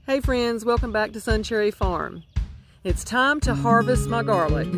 Hey friends, welcome back to SunCherry Farm. It's time to harvest my garlic.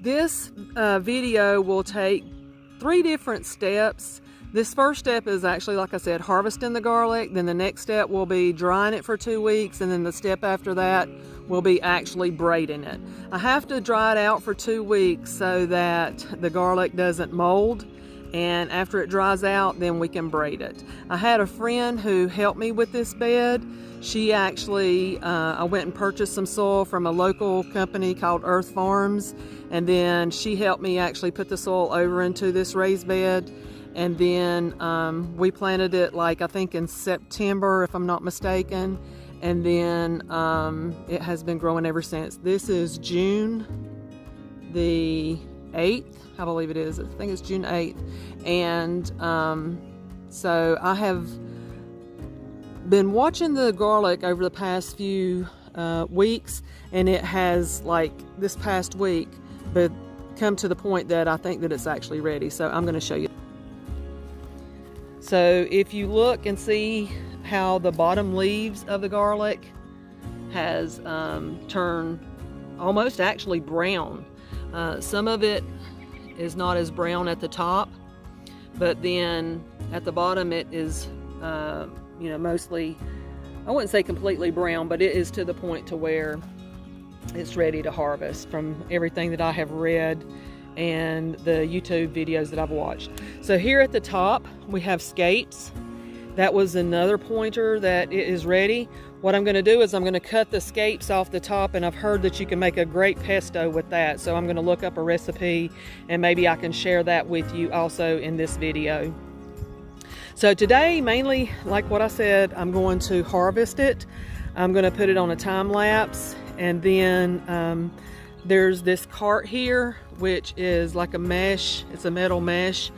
This video will take 3 different steps. This first step is actually, like I said, harvesting the garlic. Then the next step will be drying it for 2 weeks. And then the step after that will be actually braiding it. I have to dry it out for 2 weeks so that the garlic doesn't mold. And after it dries out, then we can braid it. I had a friend who helped me with this bed. She actually, I went and purchased some soil from a local company called Earth Farms, and then she helped me actually put the soil over into this raised bed. And then we planted it, like I think in September, if I'm not mistaken. And then it has been growing ever since. This is June the 8th, I believe it is. I think it's June 8th. And so I have been watching the garlic over the past few weeks, and it has, like this past week, but come to the point that I think that it's actually ready. So I'm going to show you. So if you look and see how the bottom leaves of the garlic has turned almost actually brown. Some of it is not as brown at the top, but then at the bottom it is you know, mostly, I wouldn't say completely brown, but it is to the point to where it's ready to harvest from everything that I have read and the YouTube videos that I've watched. So here at the top we have scapes. That was another pointer that it is ready. What I'm going to do is I'm going to cut the scapes off the top, and I've heard that you can make a great pesto with that. So I'm going to look up a recipe and maybe I can share that with you also in this video. So today, mainly, like what I said, I'm going to harvest it. I'm going to put it on a time lapse, and then there's this cart here, which is like a mesh. It's a metal mesh.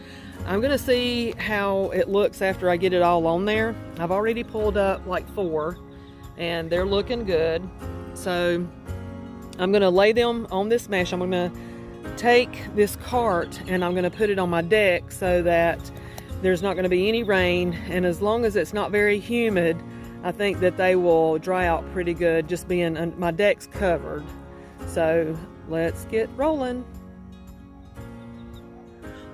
I'm going to see how it looks after I get it all on there. I've already pulled up like 4, and they're looking good. So I'm going to lay them on this mesh. I'm going to take this cart and I'm going to put it on my deck so that there's not going to be any rain, and as long as it's not very humid, I think that they will dry out pretty good, just being my deck's covered. So let's get rolling.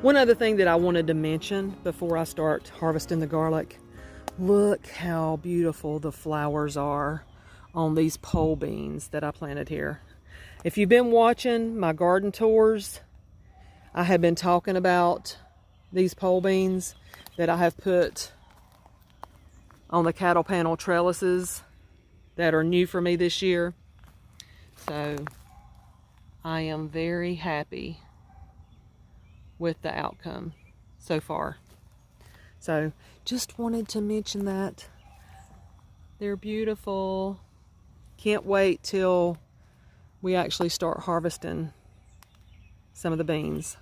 One other thing that I wanted to mention before I start harvesting the garlic, look how beautiful the flowers are on these pole beans that I planted here. If you've been watching my garden tours, I have been talking about these pole beans that I have put on the cattle panel trellises that are new for me this year. So I am very happy with the outcome so far. So just wanted to mention that. They're beautiful. Can't wait till we actually start harvesting some of the beans.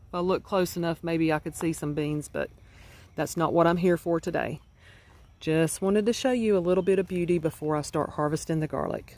If I look close enough, maybe I could see some beans, but that's not what I'm here for today. Just wanted to show you a little bit of beauty before I start harvesting the garlic.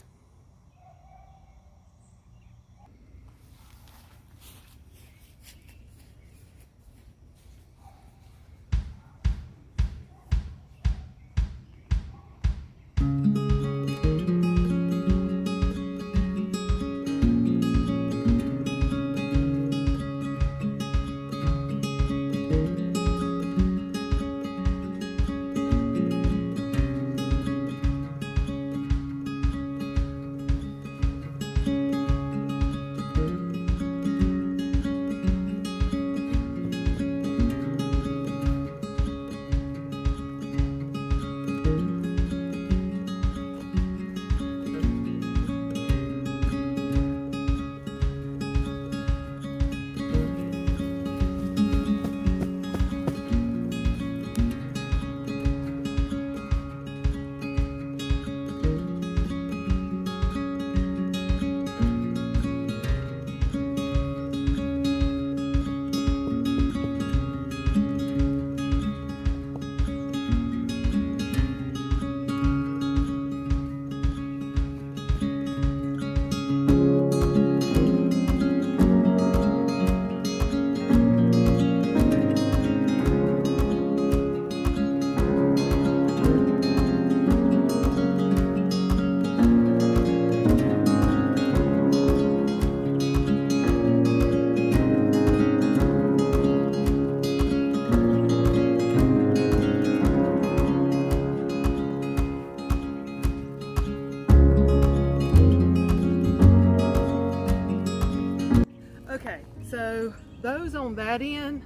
Okay, so those on that end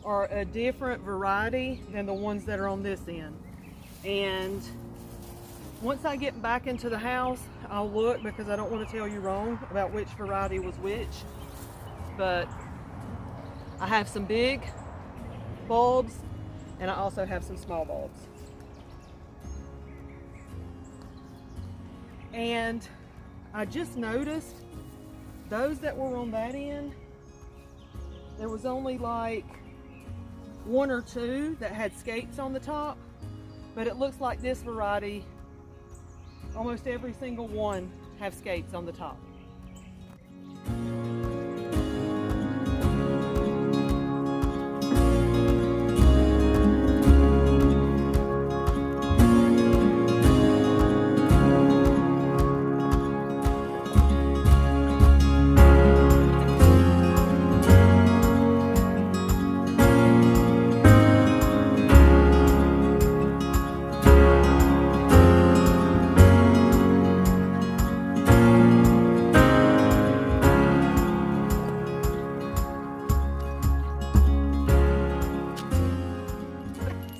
are a different variety than the ones that are on this end. And once I get back into the house, I'll look, because I don't want to tell you wrong about which variety was which. But I have some big bulbs and I also have some small bulbs. And I just noticed those that were on that end, there was only like 1 or 2 that had scapes on the top, but it looks like this variety, almost every single one have scapes on the top.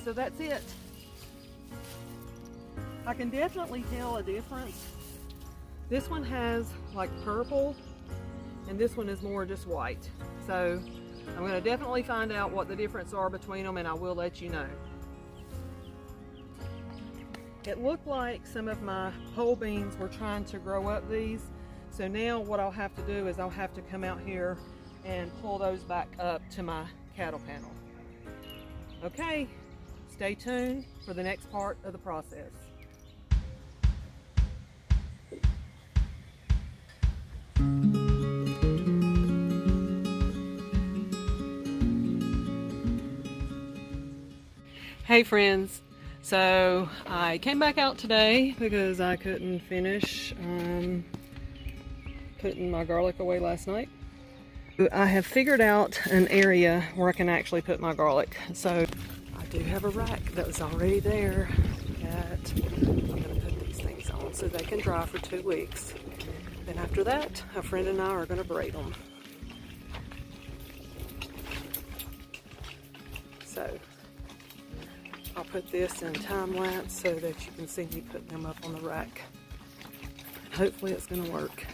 So that's it. I can definitely tell a difference. This one has like purple and this one is more just white. So I'm going to definitely find out what the difference are between them, and I will let you know. It looked like some of my pole beans were trying to grow up these. So now what I'll have to do is I'll have to come out here and pull those back up to my cattle panel. Okay. Stay tuned for the next part of the process. Hey friends, so I came back out today because I couldn't finish putting my garlic away last night. I have figured out an area where I can actually put my garlic. So I do have a rack that was already there that I'm going to put these things on so they can dry for 2 weeks. Then after that, a friend and I are going to braid them. So I'll put this in time lapse so that you can see me putting them up on the rack. Hopefully it's going to work.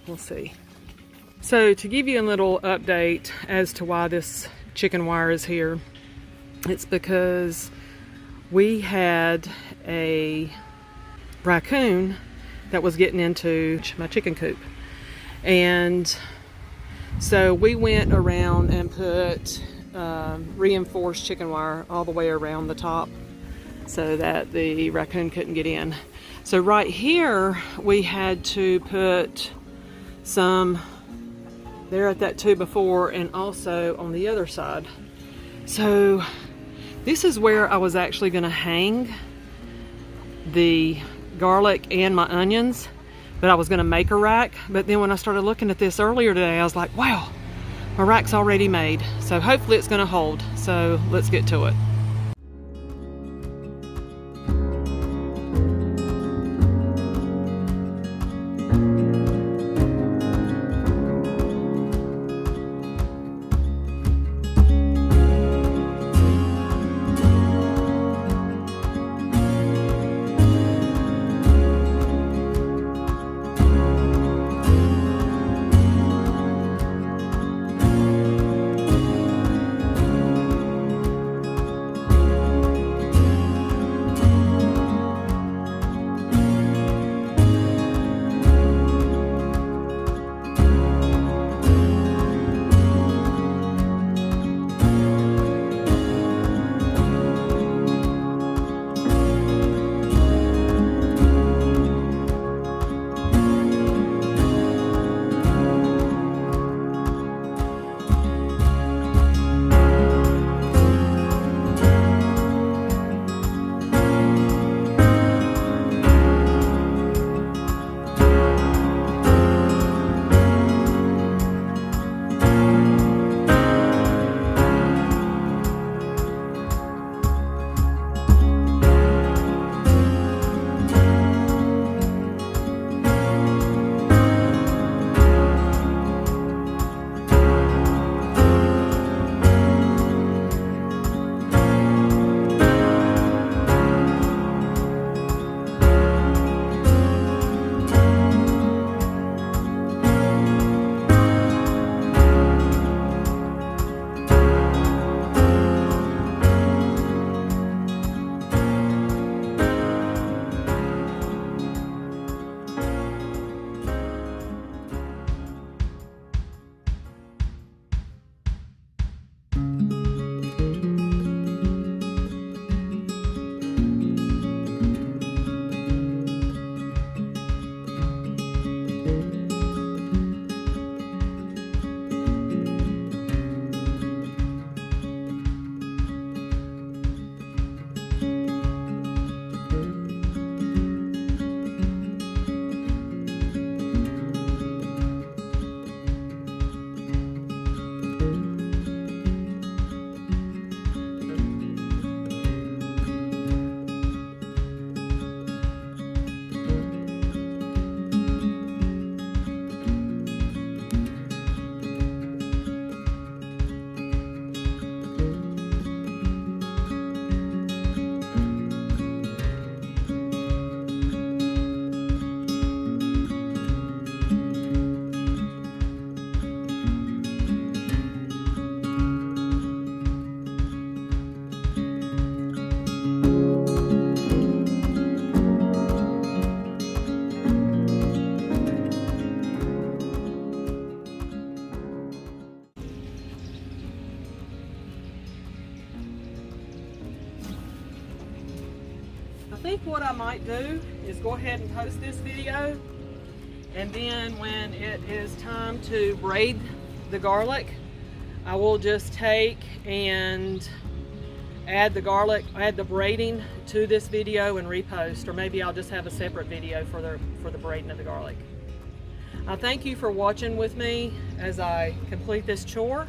We'll see. So to give you a little update as to why this chicken wire is here, it's because we had a raccoon that was getting into my chicken coop. And so we went around and put reinforced chicken wire all the way around the top so that the raccoon couldn't get in. So right here we had to put some there at that 2 before and also on the other side. So this is where I was actually going to hang the garlic and my onions, but I was going to make a rack. But then when I started looking at this earlier today, I was like, wow, my rack's already made. So hopefully it's going to hold. So let's get to it. think what I might do is go ahead and post this video, and then when it is time to braid the garlic, I will just take and add the braiding to this video and repost, or maybe I'll just have a separate video for the braiding of the garlic. I thank you for watching with me as I complete this chore.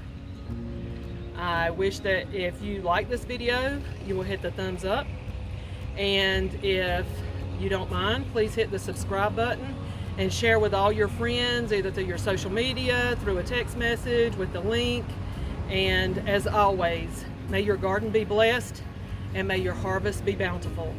I wish that if you like this video, you will hit the thumbs up, and if you don't mind, please hit the subscribe button and share with all your friends, either through your social media, through a text message, with the link. And as always, may your garden be blessed and may your harvest be bountiful.